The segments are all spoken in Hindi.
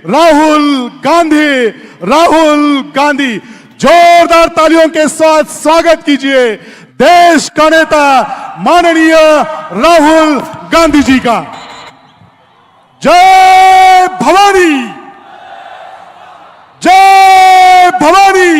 राहुल गांधी। राहुल गांधी, जोरदार तालियों के साथ स्वागत कीजिए देश का नेता माननीय राहुल गांधी जी का। जय भवानी, जय भवानी।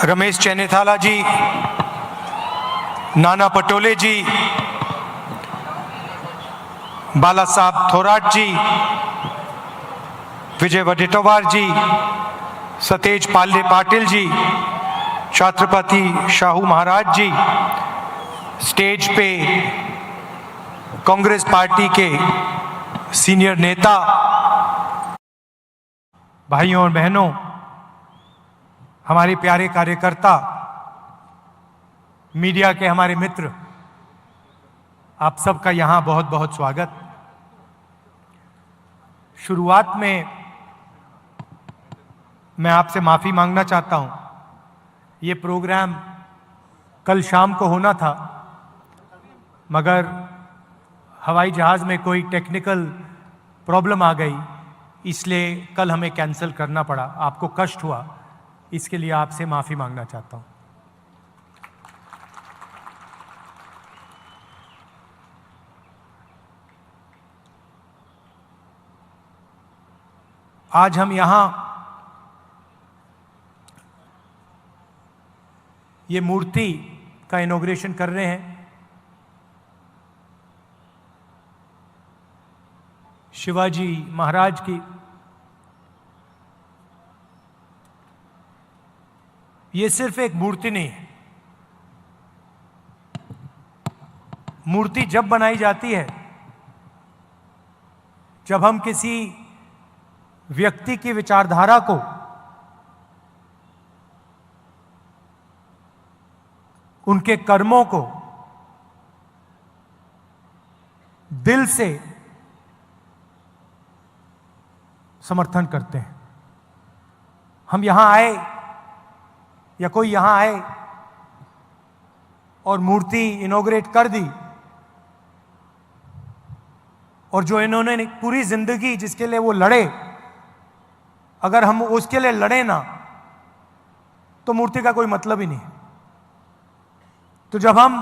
रमेश चैनीथाला जी, नाना पटोले जी, बाला साहब थोराट जी, विजय वडेट्टीवार जी, सतेज पाल्ले पाटिल जी, छत्रपति शाहू महाराज जी, स्टेज पे कांग्रेस पार्टी के सीनियर नेता, भाइयों और बहनों, हमारे प्यारे कार्यकर्ता, मीडिया के हमारे मित्र, आप सबका यहाँ बहुत बहुत स्वागत। शुरुआत में मैं आपसे माफ़ी मांगना चाहता हूँ। ये प्रोग्राम कल शाम को होना था, मगर हवाई जहाज़ में कोई टेक्निकल प्रॉब्लम आ गई, इसलिए कल हमें कैंसिल करना पड़ा। आपको कष्ट हुआ, इसके लिए आपसे माफ़ी मांगना चाहता हूँ। आज हम यहाँ ये मूर्ति का इनॉग्रेशन कर रहे हैं। शिवाजी महाराज की। ये सिर्फ एक मूर्ति नहीं है। मूर्ति जब बनाई जाती है, जब हम किसी व्यक्ति की विचारधारा को उनके कर्मों को दिल से समर्थन करते हैं। हम यहां आए या कोई यहां आए और मूर्ति इनॉग्रेट कर दी, और जो इन्होंने पूरी जिंदगी जिसके लिए वो लड़े, अगर हम उसके लिए लड़े ना, तो मूर्ति का कोई मतलब ही नहीं। तो जब हम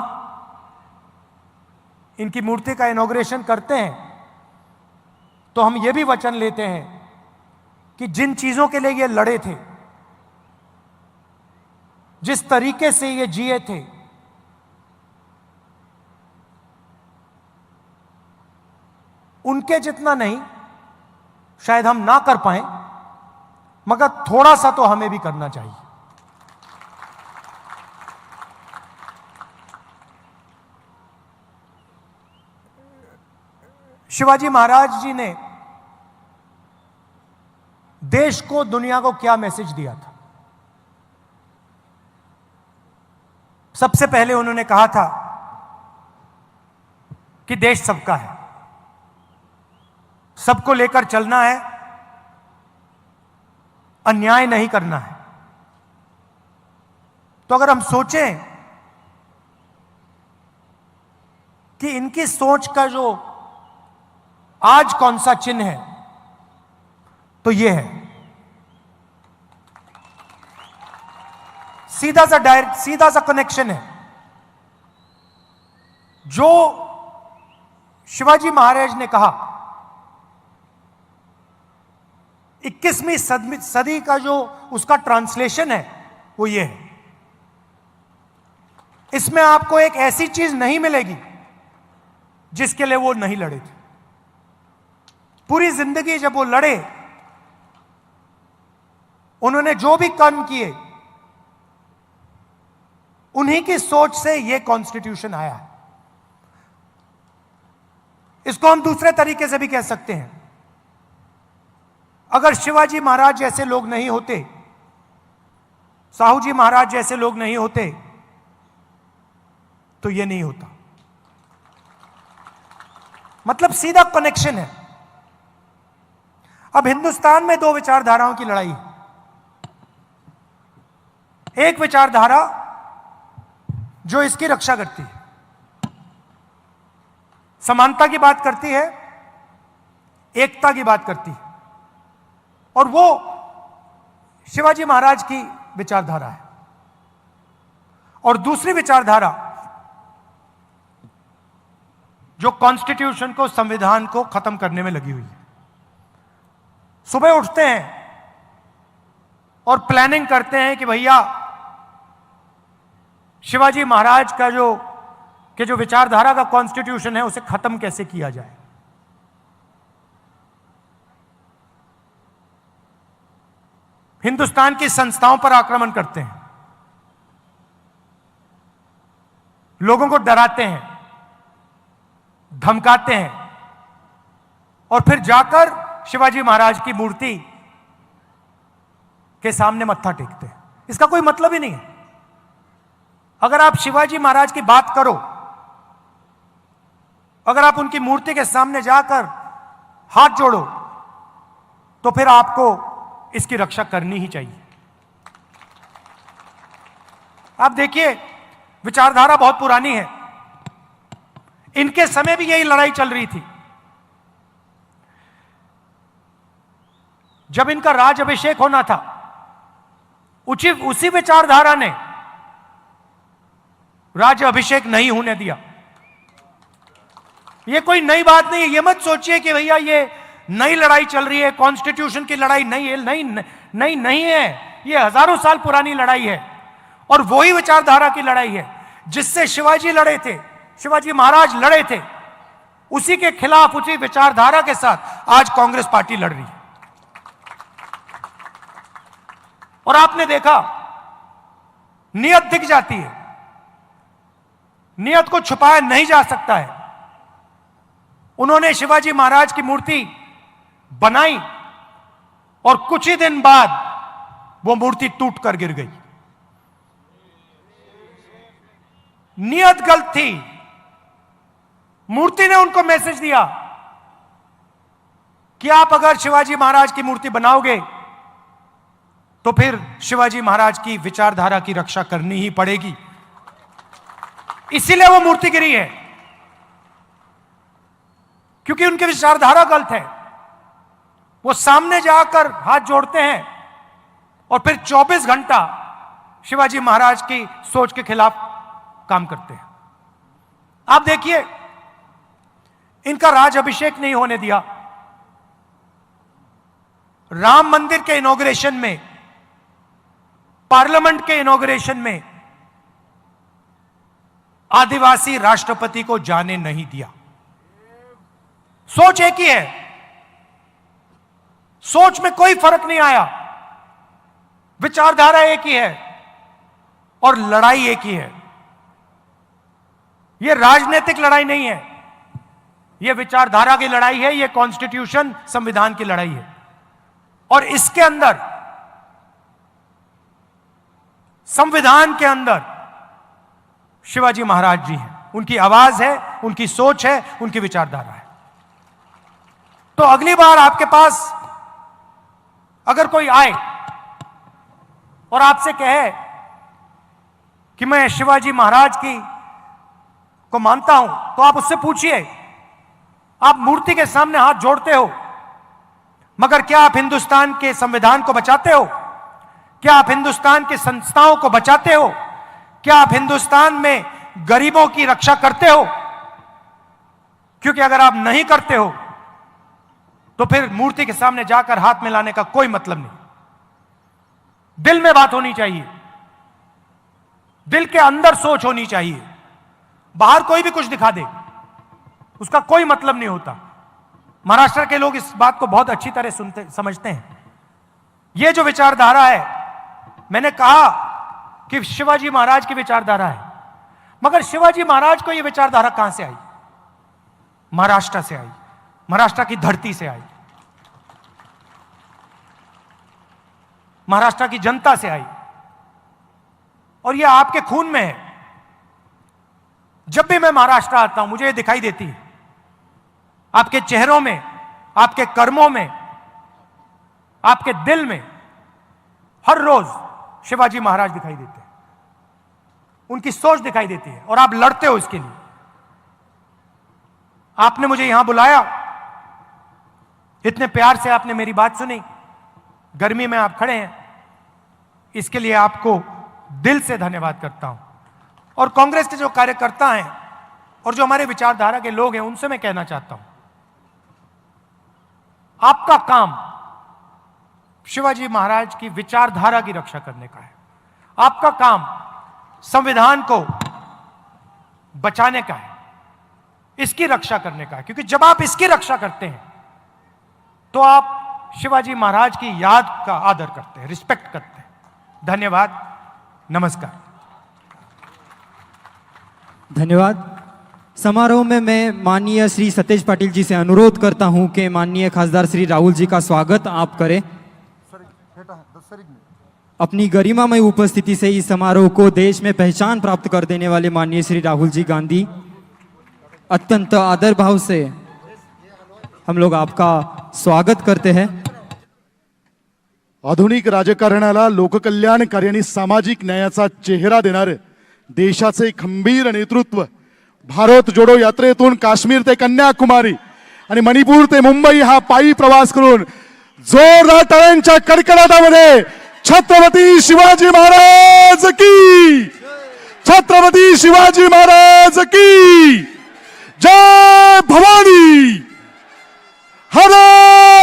इनकी मूर्ति का इनॉग्रेशन करते हैं, तो हम ये भी वचन लेते हैं कि जिन चीजों के लिए ये लड़े थे, जिस तरीके से ये जिए थे, उनके जितना नहीं शायद हम ना कर पाए, मगर थोड़ा सा तो हमें भी करना चाहिए। शिवाजी महाराज जी ने देश को, दुनिया को क्या मैसेज दिया था? सबसे पहले उन्होंने कहा था कि देश सबका है, सबको लेकर चलना है, अन्याय नहीं करना है। तो अगर हम सोचें कि इनकी सोच का जो आज कौन सा चिन्ह है, तो यह है सीधा सा कनेक्शन है। जो शिवाजी महाराज ने कहा, 21वीं सदी का जो उसका ट्रांसलेशन है, वो ये है। इसमें आपको एक ऐसी चीज नहीं मिलेगी जिसके लिए वो नहीं लड़े थे। पूरी जिंदगी जब वो लड़े, उन्होंने जो भी कर्म किए, उन्हीं की सोच से ये कॉन्स्टिट्यूशन आया है। इसको हम दूसरे तरीके से भी कह सकते हैं, अगर शिवाजी महाराज जैसे लोग नहीं होते, साहू जी महाराज जैसे लोग नहीं होते, तो ये नहीं होता। मतलब सीधा कनेक्शन है। अब हिंदुस्तान में दो विचारधाराओं की लड़ाई है। एक विचारधारा जो इसकी रक्षा करती है, समानता की बात करती है, एकता की बात करती है, और वो शिवाजी महाराज की विचारधारा है। और दूसरी विचारधारा जो कॉन्स्टिट्यूशन को, संविधान को खत्म करने में लगी हुई है। सुबह उठते हैं और प्लानिंग करते हैं कि भैया शिवाजी महाराज का जो विचारधारा का कॉन्स्टिट्यूशन है उसे खत्म कैसे किया जाए। हिंदुस्तान की संस्थाओं पर आक्रमण करते हैं, लोगों को डराते हैं, धमकाते हैं, और फिर जाकर शिवाजी महाराज की मूर्ति के सामने मत्था टेकते हैं। इसका कोई मतलब ही नहीं है। अगर आप शिवाजी महाराज की बात करो, अगर आप उनकी मूर्ति के सामने जाकर हाथ जोड़ो, तो फिर आपको इसकी रक्षा करनी ही चाहिए। आप देखिए, विचारधारा बहुत पुरानी है। इनके समय भी यही लड़ाई चल रही थी। जब इनका राज अभिषेक होना था, उसी विचारधारा ने राज्य अभिषेक नहीं होने दिया। यह कोई नई बात नहीं है। यह मत सोचिए कि भैया ये नई लड़ाई चल रही है, कॉन्स्टिट्यूशन की लड़ाई नई है। नहीं है। यह हजारों साल पुरानी लड़ाई है, और वही विचारधारा की लड़ाई है जिससे शिवाजी लड़े थे, शिवाजी महाराज लड़े थे। उसी के खिलाफ, उसी विचारधारा के साथ आज कांग्रेस पार्टी लड़ रही है। और आपने देखा, नियत दिख जाती है, नियत को छुपाया नहीं जा सकता है। उन्होंने शिवाजी महाराज की मूर्ति बनाई और कुछ ही दिन बाद वो मूर्ति टूट कर गिर गई। नियत गलत थी। मूर्ति ने उनको मैसेज दिया कि आप अगर शिवाजी महाराज की मूर्ति बनाओगे तो फिर शिवाजी महाराज की विचारधारा की रक्षा करनी ही पड़ेगी। इसीलिए वो मूर्ति गिरी है, क्योंकि उनकी विचारधारा गलत है। वो सामने जाकर हाथ जोड़ते हैं और फिर 24 घंटा शिवाजी महाराज की सोच के खिलाफ काम करते हैं। आप देखिए, इनका राज अभिषेक नहीं होने दिया। राम मंदिर के इनॉग्रेशन में, पार्लियामेंट के इनॉग्रेशन में आदिवासी राष्ट्रपति को जाने नहीं दिया। सोच एक ही है, सोच में कोई फर्क नहीं आया, विचारधारा एक ही है और लड़ाई एक ही है। यह राजनीतिक लड़ाई नहीं है, यह विचारधारा की लड़ाई है, यह कॉन्स्टिट्यूशन, संविधान की लड़ाई है। और इसके अंदर, संविधान के अंदर शिवाजी महाराज जी हैं। उनकी आवाज है, उनकी सोच है, उनकी विचारधारा है। तो अगली बार आपके पास अगर कोई आए और आपसे कहे कि मैं शिवाजी महाराज को मानता हूं, तो आप उससे पूछिए, आप मूर्ति के सामने हाथ जोड़ते हो, मगर क्या आप हिंदुस्तान के संविधान को बचाते हो? क्या आप हिंदुस्तान की संस्थाओं को बचाते हो? क्या आप हिंदुस्तान में गरीबों की रक्षा करते हो? क्योंकि अगर आप नहीं करते हो तो फिर मूर्ति के सामने जाकर हाथ मिलाने का कोई मतलब नहीं। दिल में बात होनी चाहिए, दिल के अंदर सोच होनी चाहिए। बाहर कोई भी कुछ दिखा दे, उसका कोई मतलब नहीं होता। महाराष्ट्र के लोग इस बात को बहुत अच्छी तरह समझते हैं। यह जो विचारधारा है, मैंने कहा कि शिवाजी महाराज की विचारधारा है, मगर शिवाजी महाराज को यह विचारधारा कहां से आई? महाराष्ट्र से आई, महाराष्ट्र की धरती से आई, महाराष्ट्र की जनता से आई, और यह आपके खून में है। जब भी मैं महाराष्ट्र आता हूं, मुझे यह दिखाई देती है, आपके चेहरों में, आपके कर्मों में, आपके दिल में हर रोज शिवाजी महाराज दिखाई देते हैं, उनकी सोच दिखाई देती है, और आप लड़ते हो इसके लिए। आपने मुझे यहां बुलाया, इतने प्यार से आपने मेरी बात सुनी, गर्मी में आप खड़े हैं, इसके लिए आपको दिल से धन्यवाद करता हूं। और कांग्रेस के जो कार्यकर्ता हैं और जो हमारे विचारधारा के लोग हैं, उनसे मैं कहना चाहता हूं, आपका काम शिवाजी महाराज की विचारधारा की रक्षा करने का है। आपका काम संविधान को बचाने का है, इसकी रक्षा करने का है, क्योंकि जब आप इसकी रक्षा करते हैं तो आप शिवाजी महाराज की याद का आदर करते हैं, रिस्पेक्ट करते हैं। धन्यवाद, नमस्कार। धन्यवाद। समारोह में मैं माननीय श्री सतेज पाटिल जी से अनुरोध करता हूं कि माननीय खासदार श्री राहुल जी का स्वागत आप करें। अपनी गरिमामय उपस्थिति से इस समारोह को देश में पहचान प्राप्त कर देने वाले माननीय श्री राहुल जी गांधी, अत्यंत आदर भाव से हम लोग आपका स्वागत करते हैं। आधुनिक राजकारणाला लोककल्याणकारी आणि सामाजिक न्यायाचा चेहरा देणारे देशाचे खंबीर नेतृत्व, भारत जोडो यात्रेतून काश्मीर ते कन्याकुमारी आणि मणिपूर ते मुंबई हा पायी प्रवास करून जोरदार टाळ्यांच्या कडकडाटामध्ये छत्रपती शिवाजी महाराज की, छत्रपती शिवाजी महाराज की जय भवानी, हर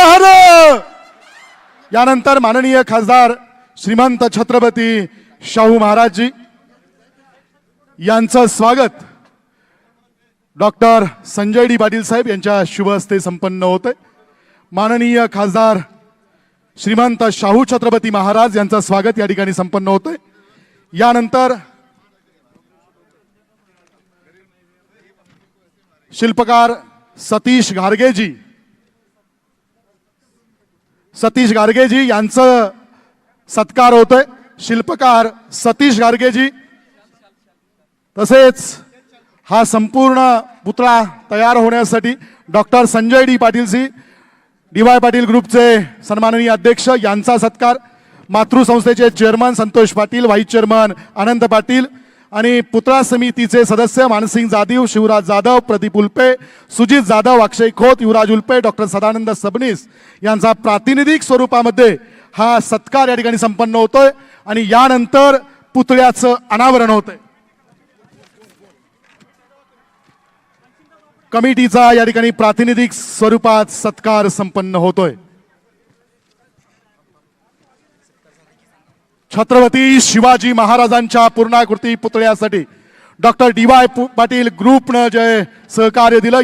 हर। यानंतर माननीय खासदार श्रीमंत छत्रपती शाहू महाराज जी यांचं स्वागत डॉक्टर संजय डी पाटील साहेब यांच्या शुभ हस्ते संपन्न होते। माननीय खासदार श्रीमंत शाहू छत्रपती महाराज यांचं स्वागत या ठिकाणी संपन्न होते। यानंतर शिल्पकार सतीश गारगेजी यांचं सत्कार होतोय। शिल्पकार सतीश गारगेजी, तसेच हा संपूर्ण पुतळा तयार होण्यासाठी डॉक्टर संजय डी पाटील जी, DY पाटील ग्रुपचे सन्माननीय अध्यक्ष यांचा सत्कार, मातृसंस्थेचे chairman Santosh Patil, vice chairman Anand Patil आणि पुतळा समितीचे सदस्य मानसिंग जाधव, शिवराज जाधव, प्रदीप उल्पे, सुजित जाधव, अक्षय खोत, युवराज उल्पे, डॉक्टर सदानंद सबनीस यांचा प्रातिनिधिक स्वरूपामध्ये हा सत्कार या ठिकाणी संपन्न होतोय आणि यानंतर पुतळ्याचं अनावरण होतंय। कमिटीचा या ठिकाणी प्रातिनिधिक स्वरूपात सत्कार संपन्न होतोय। छत्रपती शिवाजी महाराजांच्या पूर्णाकृती पुतळ्यासाठी डॉक्टर DY पाटील ग्रुपनं जे सहकार्य दिलं